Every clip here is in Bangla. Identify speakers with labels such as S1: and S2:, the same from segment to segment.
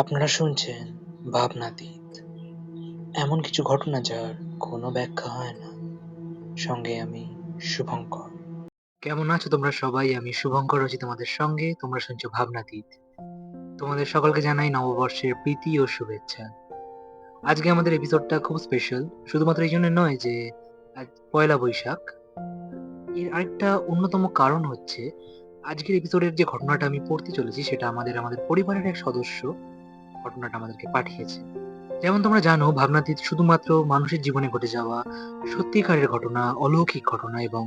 S1: আপনারা শুনছেন ভাবনাতীত, এমন কিছু ঘটনা যার কোনো ব্যাখ্যা হয় না। সঙ্গে আমি শুভঙ্কর। কেমন আছো তোমরা সবাই? আমি শুভঙ্কর আছি তোমাদের সঙ্গে। তোমরা শুনছো ভাবনাতীত। তোমাদের সকলকে জানাই নববর্ষের প্রীতি ও শুভেচ্ছা। আজকে আমাদের এপিসোডটা খুব স্পেশাল, শুধুমাত্র এই জন্য নয় যে আজ পয়লা বৈশাখ। এর আরেকটা অন্যতম কারণ হচ্ছে, আজকের এপিসোডের যে ঘটনাটা আমি পড়তে চলেছি সেটা আমাদের পরিবারের এক সদস্য ঘটনাটা আমাদেরকে পাঠিয়েছে। যেমন তোমরা জানো, ভাবনাতীত শুধুমাত্র মানুষের জীবনে ঘটে যাওয়া সত্যিকারের ঘটনা, অলৌকিক ঘটনা এবং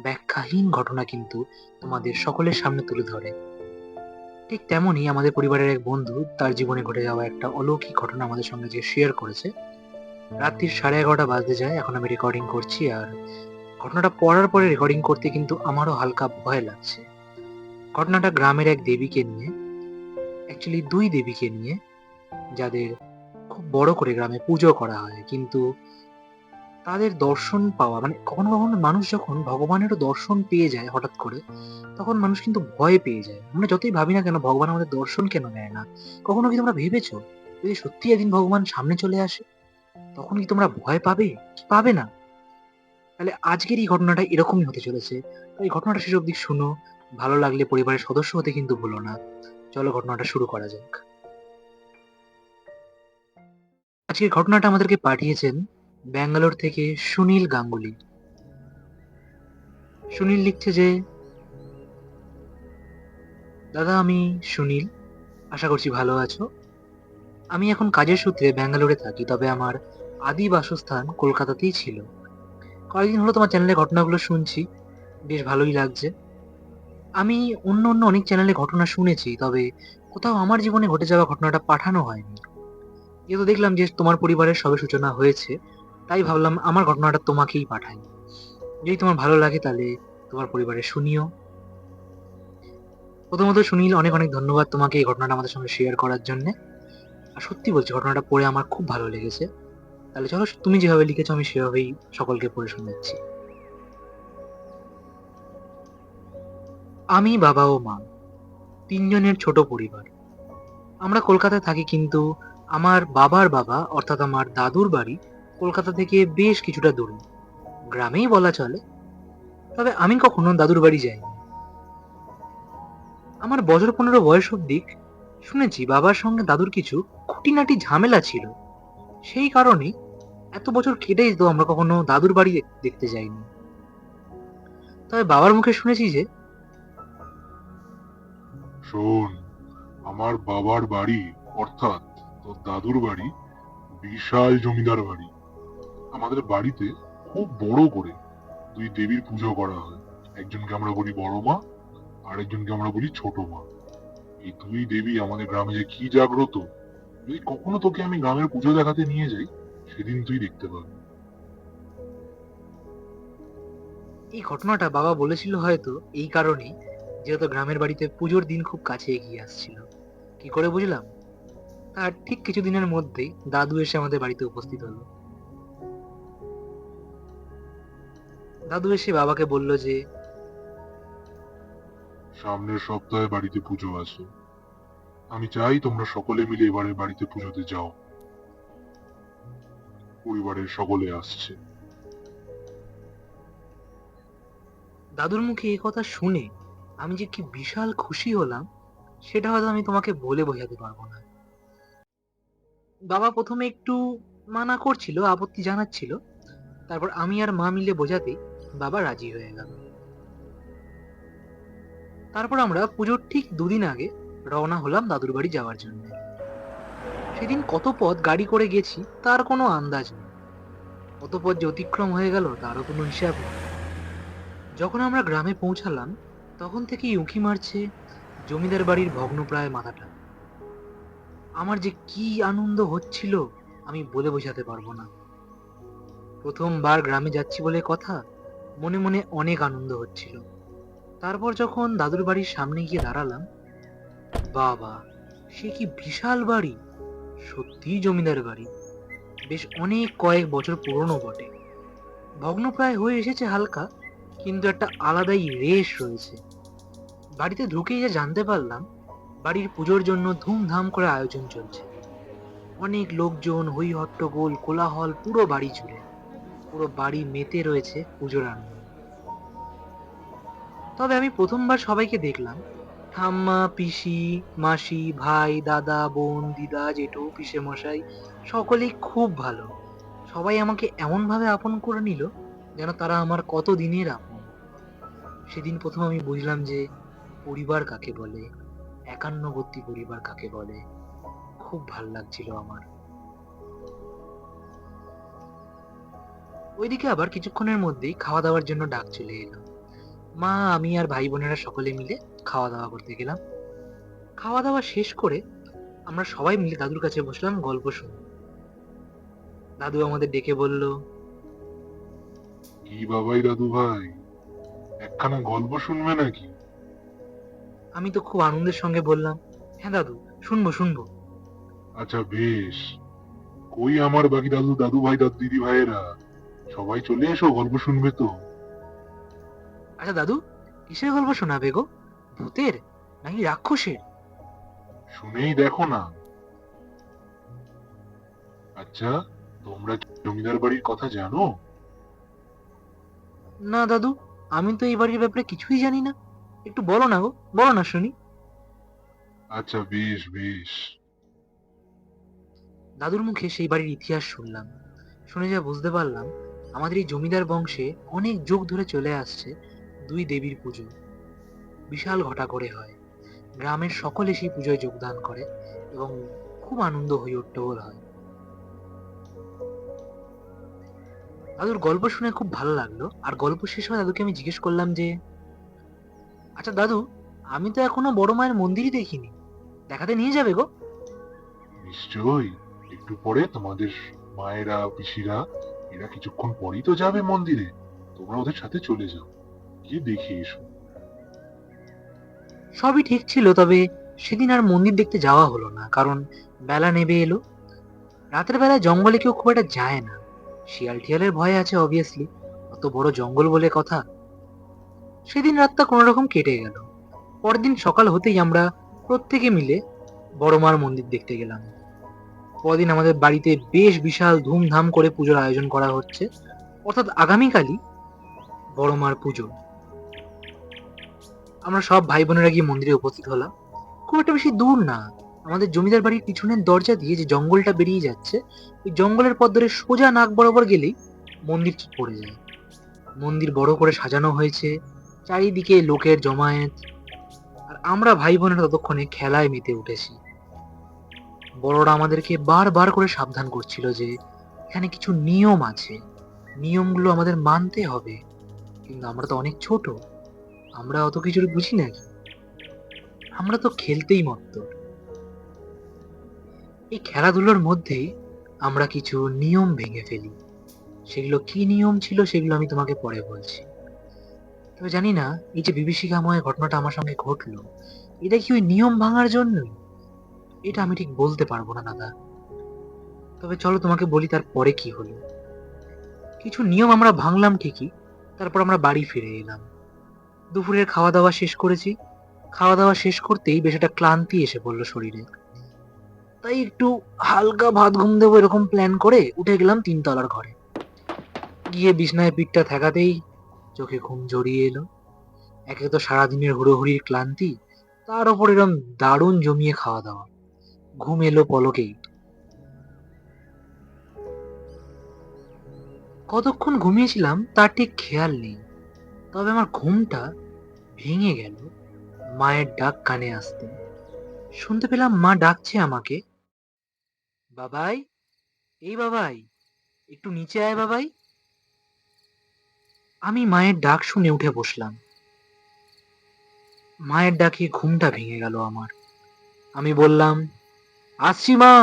S1: ব্যাখ্যাহীন ঘটনা কিন্তু তোমাদের সকলের সামনে তুলে ধরে। ঠিক তেমনই আমাদের পরিবারের এক বন্ধু তার জীবনে ঘটে যাওয়া একটা অলৌকিক ঘটনা আমাদের সঙ্গে যে শেয়ার করেছে। রাত্রির 11:30 বাজতে যায়, এখন আমি রেকর্ডিং করছি, আর ঘটনাটা পড়ার পরে রেকর্ডিং করতে কিন্তু আমারও হালকা ভয় লাগছে। ঘটনাটা গ্রামের এক দেবীকে নিয়ে, অ্যাকচুয়ালি দুই দেবীকে নিয়ে, যাদের খুব বড় করে গ্রামে পুজো করা হয়। কিন্তু তাদের দর্শন পাওয়া মানে কখনো কখনো মানুষ যখন ভগবানেরও দর্শন পেয়ে যায় হঠাৎ করে, তখন মানুষ কিন্তু ভয় পেয়ে যায়। আমরা যতই ভাবি না কেন ভগবান আমাদের দর্শন কেন দেয় না, কখনো কি তোমরা ভেবেছো যদি সত্যি একদিন ভগবান সামনে চলে আসে, তখন কি তোমরা ভয় পাবে কি পাবে না? তাহলে আজকের এই ঘটনাটা এরকমই হতে চলেছে। তো এই ঘটনাটা শেষ অবধি শুনো, ভালো লাগলে পরিবারের সদস্য হতে কিন্তু ভুলো না। চলো ঘটনাটা শুরু করা যাক। আজকের ঘটনাটা আমাদেরকে পাঠিয়েছেন ব্যাঙ্গালোর থেকে সুনীল গাঙ্গুলি। সুনীল লিখছে যে, দাদা আমি সুনীল, আশা করছি ভালো আছো। আমি এখন কাজের সূত্রে ব্যাঙ্গালোরে থাকি, তবে আমার আদি বাসস্থান কলকাতাতেই ছিল। কয়েকদিন হলো তোমার চ্যানেলে ঘটনাগুলো শুনছি, বেশ ভালোই লাগছে। আমি অন্য অন্য অনেক চ্যানেলে ঘটনা শুনেছি, তবে কোথাও আমার জীবনে ঘটে যাওয়া ঘটনাটা পাঠানো হয়নি। যেহেতু দেখলাম যে তোমার পরিবারের সবে সূচনা হয়েছে, তাই ভাবলাম আমার ঘটনাটা তোমাকেই পাঠাই। যদি তোমার ভালো লাগে তাহলে তোমার পরিবারে শুনিও। প্রথমত সুনীল, অনেক অনেক ধন্যবাদ তোমাকে এই ঘটনাটা আমাদের সঙ্গে শেয়ার করার জন্য। আর সত্যি বলছি, ঘটনাটা পড়ে আমার খুব ভালো লেগেছে। তাহলে চলো, তুমি যেভাবে লিখেছো আমি সেভাবেই সকলকে পড়ে শোনাচ্ছি। আমি, বাবা ও মা, তিনজনের ছোট পরিবার। আমরা কলকাতায় থাকি, কিন্তু আমার বাবার বাবা অর্থাৎ আমার দাদুর বাড়ি কলকাতা থেকে বেশ কিছুটা দূরে, গ্রামেই বলা চলে। তবে আমি কখনো দাদুর বাড়ি যাইনি। আমার বছর 15 বয়স অব্দি শুনেছি বাবার সঙ্গে দাদুর কিছু খুঁটিনাটি ঝামেলা ছিল। সেই কারণে এত বছর কেটে যেত আমরা কখনো দাদুর বাড়ি দেখতে যাইনি। তবে বাবার মুখে শুনেছি যে,
S2: শোন, আমার বাবার বাড়ি অর্থাৎ তোর দাদুর বাড়ি বিশাল জমিদার বাড়ি। আমাদের বাড়িতে খুব বড় করে দুই দেবীর পুজো করা হয়। একজনকে আমরা বলি বড় মা, আর একজনকে আমরা বলি ছোট মা। এই দুই দেবী আমাদের গ্রামে যে কি জাগ্রত, যদি কখনো তোকে আমি গ্রামের পুজো দেখাতে নিয়ে যাই, সেদিন তুই দেখতে পাবি।
S1: এই ঘটনাটা বাবা বলেছিল হয়তো এই কারণেই, যেহেতু গ্রামের বাড়িতে পুজোর দিন খুব কাছে এগিয়ে আসছিল। কি করে বুঝলাম? তার ঠিক কিছুদিনের মধ্যেই দাদু এসে আমাদের বাড়িতে উপস্থিত হলো। দাদু এসে বাবাকে বলল যে,
S2: সামনের সপ্তাহে বাড়িতে পুজো আছে। আমি চাই তোমরা সকলে মিলে এবারে বাড়িতে পুজোতে যাও। পরিবারের সকলে আসছে।
S1: দাদুর মুখে এই কথা শুনে আমি যে কি বিশাল খুশি হলাম, সেটা হয়তো আমি তোমাকে বলে বোঝাতে পারবো না। বাবা প্রথমে একটু মানা করছিল, আপত্তি জানাচ্ছিল, তারপর আমি আর মা মিলে বোঝাতেই বাবা রাজি হয়ে গেল। তারপর আমরা পুজোর ঠিক দুদিন আগে রওনা হলাম দাদুর বাড়ি যাওয়ার জন্য। সেদিন কত পথ গাড়ি করে গেছি তার কোনো আন্দাজ নেই, কত পথ যে অতিক্রম হয়ে গেল তারও কোনো হিসাব নেই। যখন আমরা গ্রামে পৌঁছালাম, তখন থেকেই উঁকি মারছে জমিদার বাড়ির ভগ্নপ্রায় মাথাটা। আমার যে কি আনন্দ হচ্ছিল আমি বলে বোঝাতে পারবো না। প্রথমবার গ্রামে যাচ্ছি বলে কথা, মনে মনে অনেক আনন্দ হচ্ছিল। তারপর যখন দাদুর বাড়ির সামনে গিয়ে দাঁড়ালাম, বাবা, সে কি বিশাল বাড়ি! সত্যিই জমিদার বাড়ি, বেশ অনেক কয়েক বছর পুরনো বটে। ভগ্নপ্রায় হয়ে এসেছে হালকা, কিন্তু একটা আলাদাই রেশ রয়েছে। বাড়িতে ঢুকেই যা জানতে পারলাম, বাড়ির পুজোর জন্য ধুমধাম করে আয়োজন চলছে। অনেক লোকজন, হই হট্টগোল, কোলাহল পুরো বাড়ি জুড়ে। পুরো বাড়ি মেতে রয়েছে পুজোর আনন্দে। তবে আমি প্রথমবার সবাইকে দেখলাম, ঠাম্মা, পিসি, মাসি, ভাই, দাদা, বোন, দিদা, জেঠু, পিসে মশাই সকলেই খুব ভালো। সবাই আমাকে এমন ভাবে আপন করে নিল যেন তারা আমার কত দিনের আপন। সেদিন প্রথম আমি বুঝলাম যে পরিবার কাকে বলে, একান্নবর্তী পরিবার কাকে বলে। খুব ভাল লাগছিল আমার। ওইদিকে আবার কিছুক্ষণের মধ্যেই খাওয়া দাওয়ার জন্য ডাক চলে এলো। মা, আমি আর ভাই বোনেরা সকলে মিলে খাওয়া দাওয়া করতে গেলাম। খাওয়া দাওয়া শেষ করে আমরা সবাই মিলে দাদুর কাছে বসলাম গল্প শুনতে। দাদু আমাদের ডেকে বলল,
S2: কি বাবাই দাদু ভাই, একখানা গল্প শুনবে নাকি?
S1: আমি তো খুব আনন্দের সঙ্গে বললাম, হ্যাঁ দাদু, শুনবো শুনবো।
S2: আচ্ছা বেশ, কই আমার বাকি দাদু দাদু ভাই দাদু দিদি ভাইয়েরা, সবাই চলে এসো, গল্প শুনবে তো।
S1: আচ্ছা দাদু, কিসের গল্প শোনাবে গো? ভূতের নাকি রাক্ষসের?
S2: শুনেই দেখো না। আচ্ছা, তোমরা কি জমিদার বাড়ির কথা জানো?
S1: না দাদু, আমি তো এই বাড়ির ব্যাপারে কিছুই জানি না। একটু বলো না গো, বলো না শুনি।
S2: আচ্ছা বেশ বেশ।
S1: দাদুর মুখে সেই বাড়ির ইতিহাস শুনলাম। শুনে যা বুঝতে পারলাম, আমাদের এই জমিদার বংশে অনেক যুগ ধরে চলে আসছে দুই দেবীর পুজো। বিশাল ঘটা করে হয়। গ্রামের সকলে সেই পুজোয় যোগদান করে এবং খুব আনন্দ হই হট্টগোল হয়। দাদুর গল্প শুনে খুব ভালো লাগলো। আর গল্প শেষ হয়ে দাদুকে আমি জিজ্ঞেস করলাম যে, আচ্ছা দাদু, আমি তো এখনো বড় মায়ের মন্দিরই দেখিনি, দেখাতে নিয়ে যাবে গো?
S2: নিশ্চয়ই, একটু পরে তোমাদের মায়েরা পিসিরা এরা কিছুক্ষণ পরেই তো যাবে মন্দিরে, তোমরা ওদের সাথে চলে যাও, গিয়ে দেখে এসো।
S1: সবই ঠিক ছিল, তবে সেদিন আর মন্দির দেখতে যাওয়া হলো না, কারণ বেলা নেমে এলো। রাতের বেলায় জঙ্গলে কেউ খুব একটা যায় না। শিয়াল টিয়ালের ভয় আছে অবভিয়াসলি, অত বড় জঙ্গল বলে কথা। সেদিন রাতটা কোনো রকম কেটে গেল। পরের দিন সকাল হতেই আমরা প্রত্যেকে মিলে বড় মার মন্দির দেখতে গেলাম। পরদিন আমাদের বাড়িতে বেশ বিশাল ধুমধাম করে পুজোর আয়োজন করা হচ্ছে, অর্থাৎ আগামীকালই বড় মার পুজো। আমরা সব ভাই বোনেরা গিয়ে মন্দিরে উপস্থিত হলাম। খুব একটা বেশি দূর না, আমাদের জমিদার বাড়ির পিছনের দরজা দিয়ে যে জঙ্গলটা বেরিয়ে যাচ্ছে, ওই জঙ্গলের পথ ধরে সোজা নাক বরাবর গেলেই মন্দির পড়ে যায়। মন্দির বড় করে সাজানো হয়েছে, চারিদিকে লোকের জমায়েত। আর আমরা ভাই বোনেরা ততক্ষণে খেলায় মেতে উঠেছি। বড়রা আমাদেরকে বারবার করে সাবধান করছিল যে এখানে কিছু নিয়ম আছে, নিয়মগুলো আমাদের মানতে হবে। কিন্তু আমরা তো অনেক ছোট, আমরা অত কিছু বুঝি নাকি, আমরা তো খেলতেই মত্ত। এই খেলাধুলোর মধ্যেই আমরা কিছু নিয়ম ভেঙে ফেলি। সেগুলো কি নিয়ম ছিল সেগুলো আমি তোমাকে পরে বলছি। তবে জানি না, এই যে বিভীষিকাময় ঘটনাটা আমার সঙ্গে ঘটলো, এটা কি ওই নিয়ম ভাঙার জন্যই? এটা আমি ঠিক বলতে পারবো না দাদা। তবে চলো তোমাকে বলি তার পরে কি হলো। কিছু নিয়ম আমরা ভাঙলাম ঠিকই, তারপর আমরা বাড়ি ফিরে এলাম। দুপুরের খাওয়া দাওয়া শেষ করেছি। খাওয়া দাওয়া শেষ করতেই বেশ একটা ক্লান্তি এসে পড়লো শরীরে। তাই একটু হালকা ভাত ঘুম দেবো এরকম প্ল্যান করে উঠে গেলাম তিনতলার ঘরে। গিয়ে বিছনায় পিঠটা ঠেকাতেই চোখে ঘুম জড়িয়ে এলো। একে তো সারাদিনের হুড়োহুড়ির ক্লান্তি, তার উপর এরম দারুণ জমিয়ে খাওয়া দাওয়া। ঘুম এলো পলকেই। কতক্ষণ ঘুমিয়েছিলাম তার ঠিক খেয়াল নেই, তবে আমার ঘুমটা ভেঙে গেল মায়ের ডাক কানে আসতে। শুনতে পেলাম মা ডাকছে আমাকে, বাবাই, এই বাবাই, একটু নিচে আয় বাবাই। আমি মায়ের ডাক শুনে উঠে বসলাম। মায়ের ডাকে ঘুমটা ভেঙে গেল আমার। আমি বললাম, আসছি মা।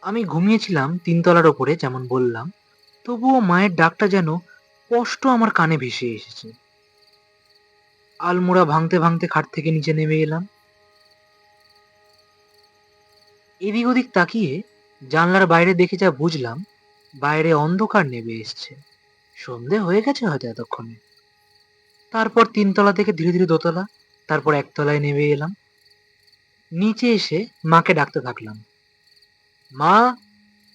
S1: আমি ঘুমিয়েছিলাম তিনতলার ওপরে যেমন বললাম, তবুও মায়ের ডাকটা যেন স্পষ্ট আমার কানে ভেসে এসেছে। আলমোড়া ভাঙতে ভাঙতে খাট থেকে নিচে নেমে এলাম। এদিক ওদিক তাকিয়ে জানলার বাইরে দেখে যা বুঝলাম, বাইরে অন্ধকার নেমে এসছে। সন্ধে হয়ে গেছে হয়তো এতক্ষণে। তারপর তিনতলা থেকে ধীরে ধীরে দোতলা, তারপর একতলায় নেমে এলাম। নিচে এসে মাকে ডাকতে থাকলাম, মা,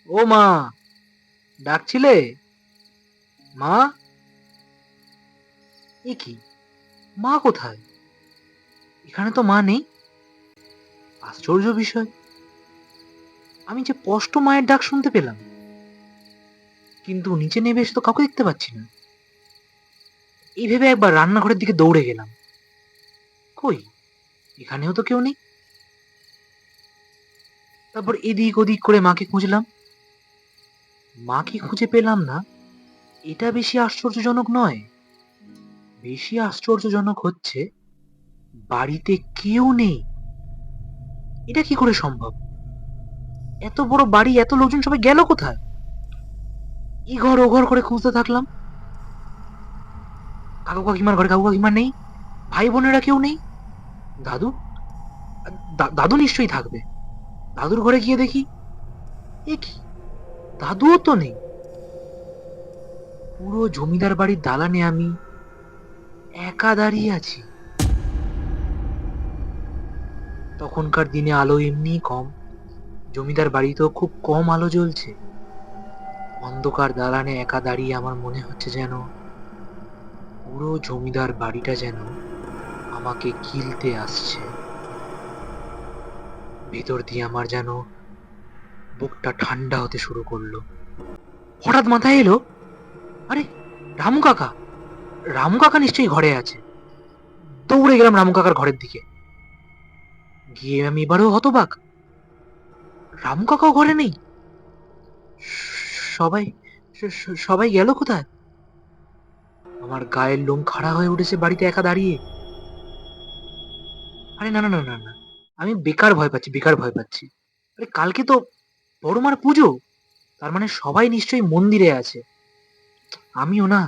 S1: ও মা, ডাকছিলে? মা? এ কি, মা কোথায়? এখানে তো মা নেই। আশ্চর্য বিষয়, আমি যে স্পষ্ট মায়ের ডাক শুনতে পেলাম, কিন্তু নিচে নেমে এসে তো কাউকে দেখতে পাচ্ছি না। এই ভেবে একবার রান্নাঘরের দিকে দৌড়ে গেলাম। কই, এখানেও তো কেউ নেই। তারপর এদিক ওদিক করে মাকে খুঁজলাম। মাকে খুঁজে পেলাম না, এটা বেশি আশ্চর্যজনক নয়। বেশি আশ্চর্যজনক হচ্ছে বাড়িতে কেউ নেই। এটা কি করে সম্ভব? এত বড় বাড়ি, এত লোকজন সবাই গেল কোথায়? ই ঘর ও ঘর করে খুঁজতে থাকলাম। কাকু কাকিমার ঘরে কাকু কাকিমা নেই, ভাই বোনেরা কেউ নেই। দাদু, দাদু নিশ্চয়ই থাকবে। দাদুর ঘরে গিয়ে দেখি, এ কি, দাদুও তো নেই। পুরো জমিদার বাড়ির দালানে আমি একা দাঁড়িয়ে আছি। তখনকার দিনে আলো এমনিই কম, জমিদার বাড়িতেও খুব কম আলো জ্বলছে। অন্ধকার দালানে একা দাঁড়িয়ে আমার মনে হচ্ছে যেন পুরো জমিদার বাড়িটা যেন আমাকে গিলতে আসছে। ভেতর দিয়ে আমার যেন বুকটা ঠান্ডা হতে শুরু করলো। হঠাৎ মাথায় এলো, আরে, রামু কাকা, রামু কাকা নিশ্চয়ই ঘরে আছে। দৌড়ে গেলাম রামু কাকার ঘরের দিকে। গিয়ে আমি এবারেও হতবাক, রামু কাকাও ঘরে নেই। সবাই সবাই গেল কোথায়? আমার গায়ের লোম খাড়া হয়ে উঠেছে বাড়িতে একা দাঁড়িয়ে। আরে না না না না না, আমি বেকার ভয় পাচ্ছি, বেকার ভয় পাচ্ছি। আরে কালকে তো বড় মার পুজো, তার মানে সবাই নিশ্চয়ই মন্দিরে আছে। আমিও না,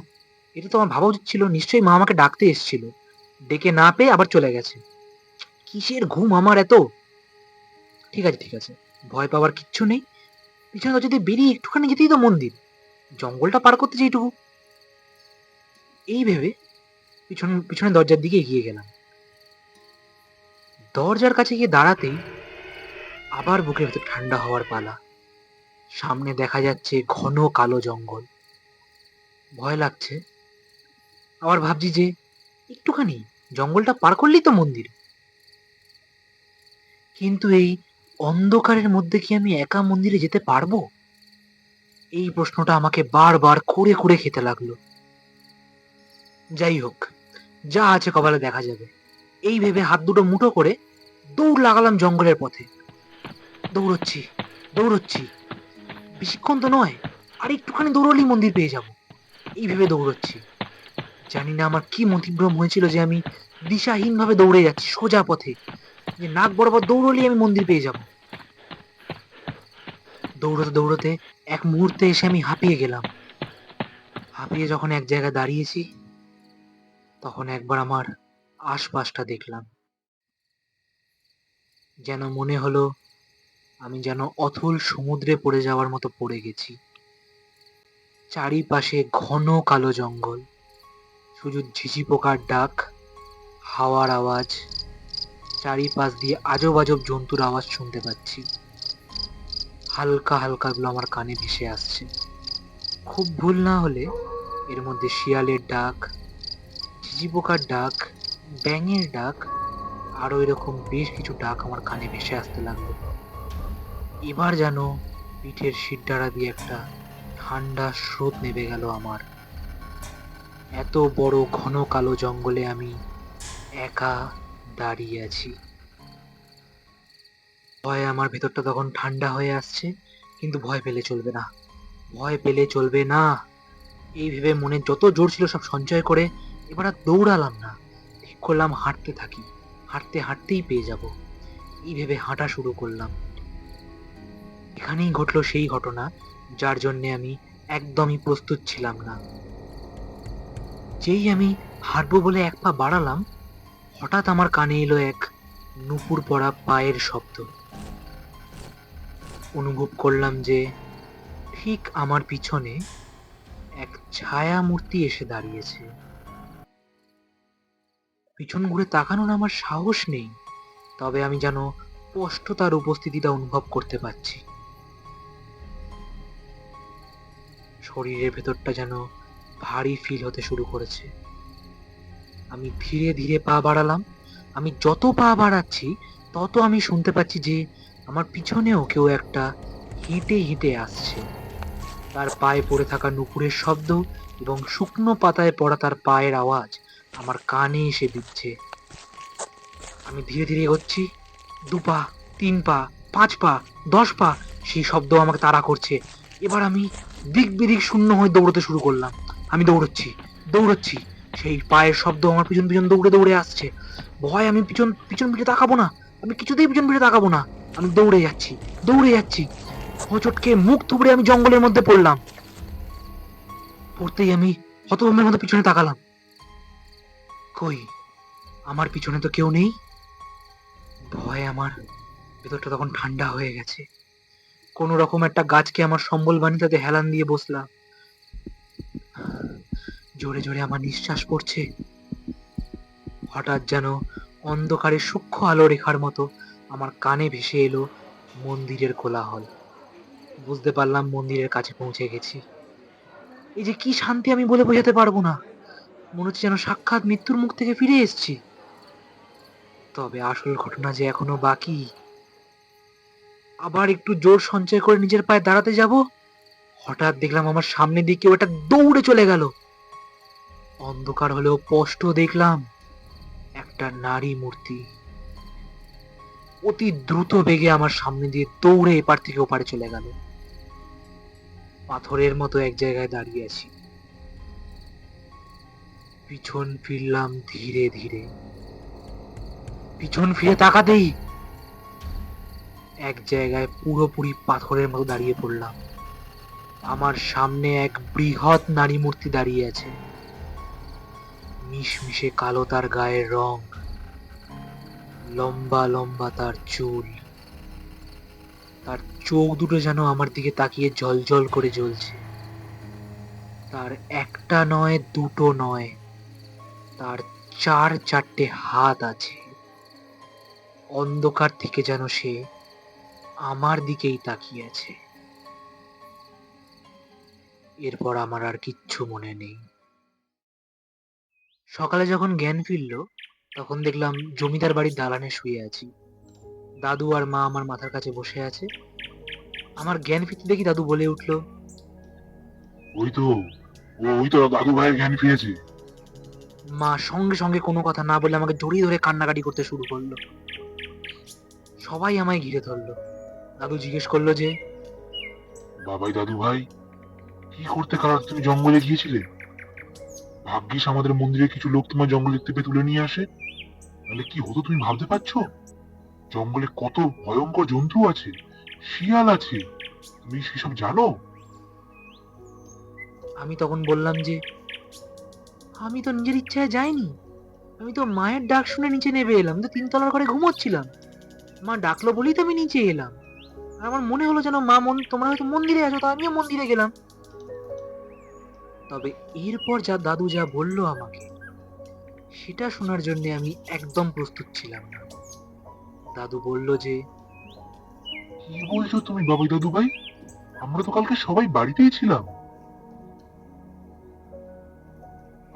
S1: এটা তো আমার ভাবা উচিত ছিল, নিশ্চয়ই মা আমাকে ডাকতে এসেছিল, ডেকে না পেয়ে আবার চলে গেছে। কিসের ঘুম আমার এত! ঠিক আছে ঠিক আছে, ভয় পাওয়ার কিচ্ছু নেই। পিছনে তো যদি বেরিয়ে একটুখানি যেতেই তো মন্দির, জঙ্গলটা পার করতে যেটুকু। এই ভেবে পিছনে দরজার দিকে এগিয়ে গেলাম। দরজার কাছে গিয়ে দাঁড়াতেই আবার বুকের ভেতর ঠান্ডা হওয়ার পালা। সামনে দেখা যাচ্ছে ঘন কালো জঙ্গল। ভয় লাগছে। আবার ভাবছি যে একটুখানি জঙ্গলটা পার করলেই তো মন্দির। কিন্তু এই অন্ধকারের মধ্যে কি আমি একা মন্দিরে যেতে পারবো? এই প্রশ্নটা আমাকে বারবার খুঁড়ে খুঁড়ে খেতে লাগলো। যাই হোক, যা আছে কপালে দেখা যাবে, এই ভেবে হাত দুটো মুঠো করে দৌড় লাগালাম জঙ্গলের পথে। দৌড়চ্ছি, দৌড়চ্ছি, বেশিক্ষণ তো নয়, আর একটুখানি দৌড়লেই মন্দির পেয়ে যাব। এই ভেবে দৌড়চ্ছি। জানি না আমার কি মতিভ্রম হয়েছিল যে আমি দিশাহীন ভাবে দৌড়ে যাচ্ছি সোজা পথে, যে নাক বরাবর দৌড়লেই আমি মন্দির পেয়ে যাব। দৌড়তে দৌড়তে এক মুহূর্তে এসে আমি হাঁপিয়ে গেলাম। হাঁপিয়ে যখন এক জায়গায় দাঁড়িয়েছি, তখন একবার আমার আশপাশটা দেখলাম। যেন মনে হলো আমি যেন অথল সমুদ্রে পড়ে যাওয়ার মতো পড়ে গেছি। চারিপাশে ঘন কালো জঙ্গল, শুধু ঝিঝি পোকার ডাক, হাওয়ার আওয়াজ, চারিপাশ দিয়ে আজব আজব জন্তুর আওয়াজ শুনতে পাচ্ছি। হালকা হালকা গুলো আমার কানে ভেসে আসছে। খুব ভুল না হলে এর মধ্যে শিয়ালের ডাক, ঝিঝি পোকার ডাক, ব্যাঙের ডাক, আরো এরকম বেশ কিছু ডাক আমার কানে ভেসে আসতে লাগলো। এবার যেন পিঠের শিরদাঁড়া দিয়ে একটা ঠান্ডা স্রোত নেমে গেল আমার। এত বড় ঘন কালো জঙ্গলে আমি একা দাঁড়িয়ে আছি। ভয়ে আমার ভেতরটা তখন ঠান্ডা হয়ে আসছে, কিন্তু ভয় পেলে চলবে না, ভয় পেলে চলবে না। এই ভেবে মনে যত জোর ছিল সব সঞ্চয় করে এবার আর দৌড়ালাম না, ঠিক করলাম হাঁটতে থাকি, হাঁটতে হাঁটতেই পেয়ে যাব। এই ভেবে হাঁটা শুরু করলাম। এখানেই ঘটলো সেই ঘটনা যার জন্য আমি একদমই প্রস্তুত ছিলাম না। যেই আমি হাঁটবো বলে এক পা বাড়ালাম, হঠাৎ আমার কানে এলো এক নুপুর পড়া পায়ের শব্দ। অনুভব করলাম যে ঠিক আমার পিছনে এক ছায়া মূর্তি এসে দাঁড়িয়েছে। পিছন ঘুরে তাকানোর আমার সাহস নেই, তবে আমি যেন স্পষ্ট তার উপস্থিতিটা অনুভব করতে পারছি। শরীরের ভেতরটা যেন ভারী ফিল হতে শুরু করেছে। আমি ধীরে ধীরে পা বাড়ালাম। আমি যত পা বাড়াচ্ছি তত আমি শুনতে পাচ্ছি যে আমার পিছনেও কেউ একটা হেঁটে হেঁটে আসছে। তার পায়ে পড়ে থাকা নুপুরের শব্দ এবং শুকনো পাতায় পড়া তার পায়ের আওয়াজ আমার কানে এসে বিঁধছে। আমি ধীরে ধীরে এগোচ্ছি। ২ পা, ৩ পা, ৫ পা, ১০ পা, সেই শব্দ আমাকে তাড়া করছে। এবার আমি দিক বিদিক শূন্য হয়ে দৌড়তে শুরু করলাম। আমি দৌড়চ্ছি, দৌড়চ্ছি। সেই পায়ের শব্দ আমার পিছন পিছন দৌড়ে দৌড়ে আসছে। ভয় আমি পিছন পিছন ফিরে তাকাবো না। আমি কিছুতেই পিছন ফিরে তাকাবো না। আমি দৌড়ে যাচ্ছি, দৌড়ে যাচ্ছি। হোঁচটকে মুখ থুবড়ে আমি জঙ্গলের মধ্যে পড়লাম। পড়তেই আমি হতভম্বের মতো পিছনে তাকালাম। কই, আমার পিছনে তো কেউ নেই। ভয়ে আমার ভেতরটা তখন ঠান্ডা হয়ে গেছে। কোনো রকম একটা গাছকে আমার সম্বল বানিয়ে তাতে হেলান দিয়ে বসলাম। জোরে জোরে আমার নিঃশ্বাস পড়ছে। হঠাৎ যেন অন্ধকারে সূক্ষ্ম আলো রেখার মতো আমার কানে ভেসে এলো মন্দিরের কোলাহল। বুঝতে পারলাম মন্দিরের কাছে পৌঁছে গেছি। এই যে কি শান্তি আমি বলে বোঝাতে পারবো না। মনে হচ্ছে যেন সাক্ষাৎ মৃত্যুর মুখ থেকে ফিরে এসেছি। তবে আসল ঘটনা যে এখনো বাকি। আবার একটু জোর সঞ্চয় করে নিজের পায়ে দাঁড়াতে যাব, হঠাৎ দেখলাম আমার সামনে দিয়ে কেউ একটা দৌড়ে চলে গেল। অন্ধকার হলেও স্পষ্ট দেখলাম একটা নারী মূর্তি অতি দ্রুত বেগে আমার সামনে দিয়ে দৌড়ে এপার থেকে ওপারে চলে গেল। পাথরের মতো এক জায়গায় দাঁড়িয়ে আছি। পিছন ফিরলাম ধীরে ধীরে। পিছন ফিরে তাকাতেই এক জায়গায় পুরোপুরি পাথরের মতো দাঁড়িয়ে পড়লাম। আমার সামনে এক বৃহৎ নারী মূর্তি দাঁড়িয়ে আছে। মিশমিশে কালো তার গায়ের রং, লম্বা লম্বা তার চুল। তার চোখ দুটো যেন আমার দিকে তাকিয়ে জ্বলজ্বল করে জ্বলছে। তার একটা নয়, দুটো নয়, তার ৪-৪টে হাত আছে। অন্ধকার থেকে যেন সে আমার দিকেই তাকিয়ে আছে। এরপর আমার আর কিচ্ছু মনে নেই। সকালে যখন জ্ঞান ফিরল, তখন দেখলাম জমিদার বাড়ির দালানে শুয়ে আছি। দাদু আর মা আমার মাথার কাছে বসে আছে। আমার জ্ঞান ফিরতে দেখি দাদু বলে উঠল,
S2: ওই তো ওই তো দাদু ভাইয়ের জ্ঞান ফিরেছে।
S1: মা সঙ্গে সঙ্গে কোনো কথা না বলে আমাকে জড়িয়ে ধরে কান্নাকাটি করতে শুরু করলো। সবাই আমায় ঘিরে ধরলো। দাদু জিজ্ঞেস করলো যে,
S2: বাবাই দাদু ভাই, কি করতে কারণ তুমি জঙ্গলে গিয়েছিলে? ভাগ্যিস আমাদের মন্দিরে কিছু লোক তোমার জঙ্গল দেখতে পেয়ে তুলে নিয়ে আসে, তাহলে কি হতো তুমি ভাবতে পারছো? জঙ্গলে কত ভয়ঙ্কর জন্তু আছে, শিয়াল আছে, তুমি সেসব জানো?
S1: আমি তখন বললাম যে আমি তো নিজের ইচ্ছায় যাইনি। আমি তো মায়ের ডাক শুনে নিচে নেমে এলাম। তো ৩ তলার ঘরে ঘুমোচ্ছিলাম। মা ডাকলো বলেই তো আমি নিচে এলাম। আর আমার মনে হলো যেন মা তোমরা হয়তো মন্দিরে আছো, তো আমিও মন্দিরে গেলাম। তবে এরপর দাদু যা বললো আমাকে, সেটা শোনার জন্য আমি একদম প্রস্তুত ছিলাম না। দাদু বলল যে,
S2: কি বলছো তুমি বাবাই দাদু ভাই? আমরা তো কালকে সবাই বাড়িতেই ছিলাম,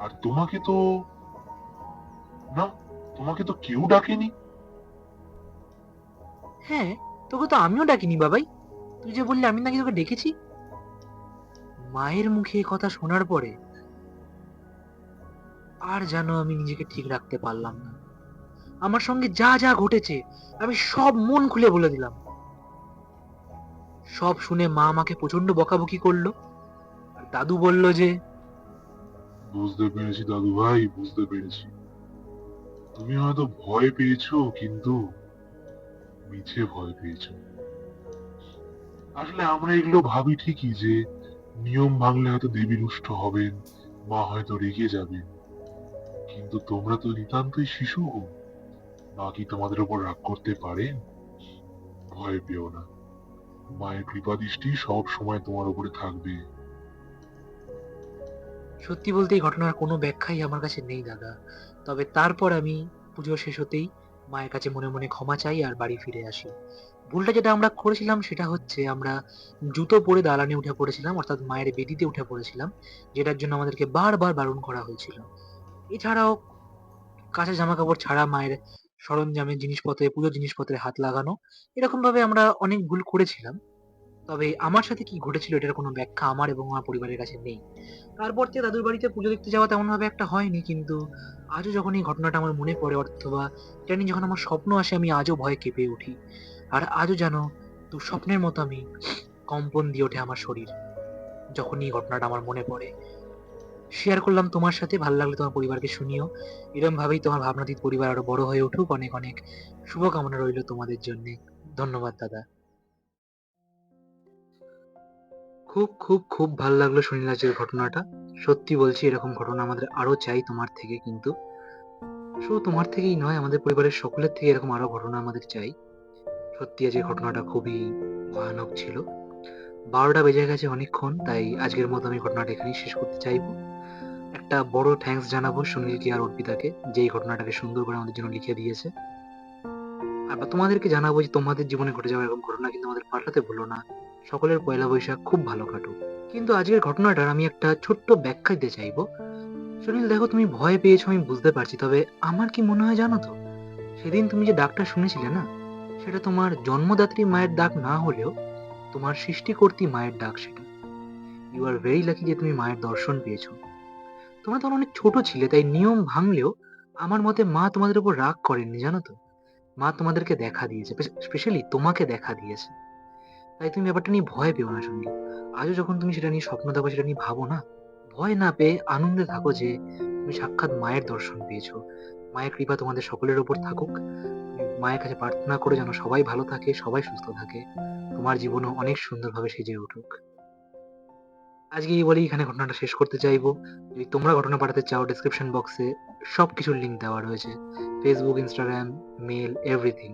S2: আর তোমাকে তো না, তোমাকে তো কেউ ডাকেনি।
S1: হ্যাঁ, তোকে তো আমিও ডাকিনি বাবাই। তুই যে বললি আমি নাকি তোকে ডেকেছি। মায়ের মুখে এ কথা শোনার পরে আর যেন আমি নিজেকে ঠিক রাখতে পারলাম না। আমার সঙ্গে যা যা ঘটেছে আমি সব মন খুলে বলে দিলাম। সব শুনে মা আমাকে প্রচন্ড বকাবকি করলো। আর দাদু বলল যে,
S2: বুঝতে পেরেছি দাদু ভাই, বুঝতে পেরেছি। তুমি হয়তো ভয় পেয়েছো, কিন্তু মিছে ভয় পেয়েছো। আসলে আমরা এগুলো ভাবি ঠিকই যে নিয়ম ভাঙলে হয়তো দেবী রুষ্ট হবেন, মা হয়তো রেগে যাবেন, কিন্তু তোমরা তো নিতান্তই শিশু, মা কি তোমাদের উপর রাগ করতে পারেন? ভয় পেও না, মায়ের কৃপা দৃষ্টি সব সময় তোমার উপরে থাকবে।
S1: সত্যি বলতে এই ঘটনার কোনো ব্যাখ্যাই আমার কাছে নেই দাদা। তবে তারপর আমি পুজো শেষ হতেই মায়ের কাছে মনে মনে ক্ষমা চাই আর বাড়ি ফিরে আসি। ভুলটা যেটা আমরা করেছিলাম সেটা হচ্ছে আমরা জুতো পরে দালানে উঠে পড়েছিলাম, অর্থাৎ মায়ের বেদিতে উঠে পড়েছিলাম, যেটার জন্য আমাদেরকে বারবার বারণ করা হয়েছিল। এছাড়াও কাঁচা জামা কাপড় ছাড়া মায়ের সরঞ্জামে জিনিসপত্রে, পুজোর জিনিসপত্রে হাত লাগানো, এরকম ভাবে আমরা অনেক ভুল করেছিলাম। তবে আমার সাথে কি ঘটেছিল এটার কোনো ব্যাখ্যা আমার এবং আমার পরিবারের কাছে নেই। তারপর থেকে দাদুর বাড়িতে পুজো দেখতে যাওয়া তেমন ভাবে একটা হয়নি, কিন্তু আজও যখন এই ঘটনাটা আমার মনে পড়ে অথবা এটা নিয়ে যখন আমার স্বপ্ন আসে আমি আজও ভয়ে কেঁপে উঠি। আর আজও যেন দুঃস্বপ্নের মতো আমি কম্পন দিয়ে ওঠে আমার শরীর যখনই এই ঘটনাটা আমার মনে পড়ে। শেয়ার করলাম তোমার সাথে, ভালো লাগলে তোমার পরিবারকে শুনিও। এরকম ভাবেই তোমার ভাবনাতীত পরিবার আরো বড় হয়ে উঠুক। অনেক অনেক শুভকামনা রইল তোমাদের জন্য। ধন্যবাদ দাদা। খুব খুব খুব ভালো লাগলো সুনীল আজকের ঘটনাটা। সত্যি বলছি এরকম ঘটনা আমাদের আরো চাই তোমার থেকে, কিন্তু শুধু তোমার থেকেই নয়, আমাদের পরিবারের সকলের থেকে এরকম আরো ঘটনা আমাদের চাই। সত্যি আজকের ঘটনাটা খুবই ভয়ানক ছিল। 12টা বেজে গেছে অনেকক্ষণ, তাই আজকের মতো আমি ঘটনাটা এখানেই শেষ করতে চাইবো। একটা বড় থ্যাঙ্কস জানাবো সুনীলকে আর অর্পিতাকে, যে এই ঘটনাটাকে সুন্দর করে আমাদের জন্য লিখে দিয়েছে। আর তোমাদেরকে জানাবো যে তোমাদের জীবনে ঘটে যাওয়া এরকম ঘটনা কিন্তু আমাদের পাঠাতে ভুলো না। সকলের পয়লা বৈশাখ খুব ভালো কাটুক। কিন্তু আজকের ঘটনাটার আমি একটা ছোট্ট ব্যাখ্যা দিতে চাইবো। সুনীল দেখো, তুমি ভয় পেয়েছো আমি বুঝতে পারছি, তবে আমার কি মনে হয় জানো তো, সেদিন তুমি যে ডাকটা শুনেছিলে না, সেটা তোমার জন্মদাত্রী মায়ের ডাক না হলেও তোমার সৃষ্টিকর্ত্রী মায়ের ডাক সেটা। ইউ আর ভেরি লাকি যে তুমি মায়ের দর্শন পেয়েছো। তোমরা তখন অনেক ছোট ছিলে, তাই নিয়ম ভাঙলেও আমার মতে মা তোমাদের উপর রাগ করেননি জানো তো। মা তোমাদেরকে দেখা দিয়েছে, স্পেশালি তোমাকে দেখা দিয়েছে। তাই তুমি ব্যাপারটা নিয়ে ভয় পেও না সুনীল। আজও যখন তুমি সেটা নিয়ে স্বপ্ন দেখো, সেটা নিয়ে ভাবো না, ভয় না পেয়ে আনন্দে থাকো যে তুমি সাক্ষাৎ মায়ের দর্শন পেয়েছো। মায়ের কৃপা তোমাদের সকলের উপর থাকুক। তুমি মায়ের কাছে প্রার্থনা করে যেন সবাই ভালো থাকে, সবাই সুস্থ থাকে, তোমার জীবনও অনেক সুন্দরভাবে সেজে উঠুক। আজকে এই বলেই এখানে ঘটনাটা শেষ করতে চাইবো। যদি তোমরা ঘটনা পাঠাতে চাও, ডেসক্রিপশন বক্সে সবকিছুর লিঙ্ক দেওয়া রয়েছে। Facebook, Instagram, mail, everything.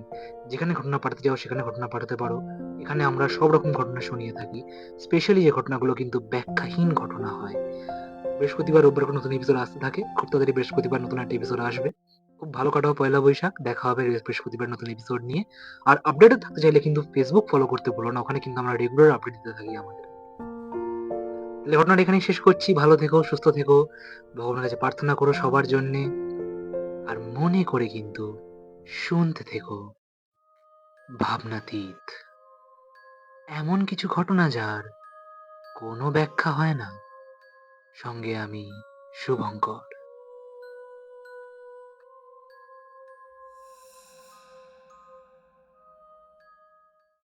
S1: যেখানে ঘটনা পাঠাতে চাও সেখানে ঘটনা পাঠাতে পারো। এখানে আমরা সব রকম ঘটনা শুনিয়ে থাকি। স্পেশালি যে ঘটনাগুলো কিন্তু ব্যাখ্যাহীন ঘটনা হয়। বৃহস্পতিবার, রোববার করে নতুন এপিসোড আসতে থাকে। খুব তাড়াতাড়ি বৃহস্পতিবার নতুন একটা এপিসোড আসবে। খুব ভালো কাটাও পয়লা বৈশাখ। দেখা হবে বৃহস্পতিবার নতুন এপিসোড নিয়ে। আর আপডেটেড থাকতে চাইলে কিন্তু ফেসবুক ফলো করতে ভুলো না, ওখানে কিন্তু আমরা রেগুলার আপডেট দিতে থাকি আমাদের। তাহলে ঘটনাটা এখানেই শেষ করছি। ভালো থেকো, সুস্থ থেকো, ভগবানের কাছে প্রার্থনা করো সবার জন্যে। আর মনে করে কিন্তু শুনতে থেকো ভাবনাতীত, এমন কিছু ঘটনা যার কোনো ব্যাখ্যা হয় না। সঙ্গে আমি শুভঙ্কর।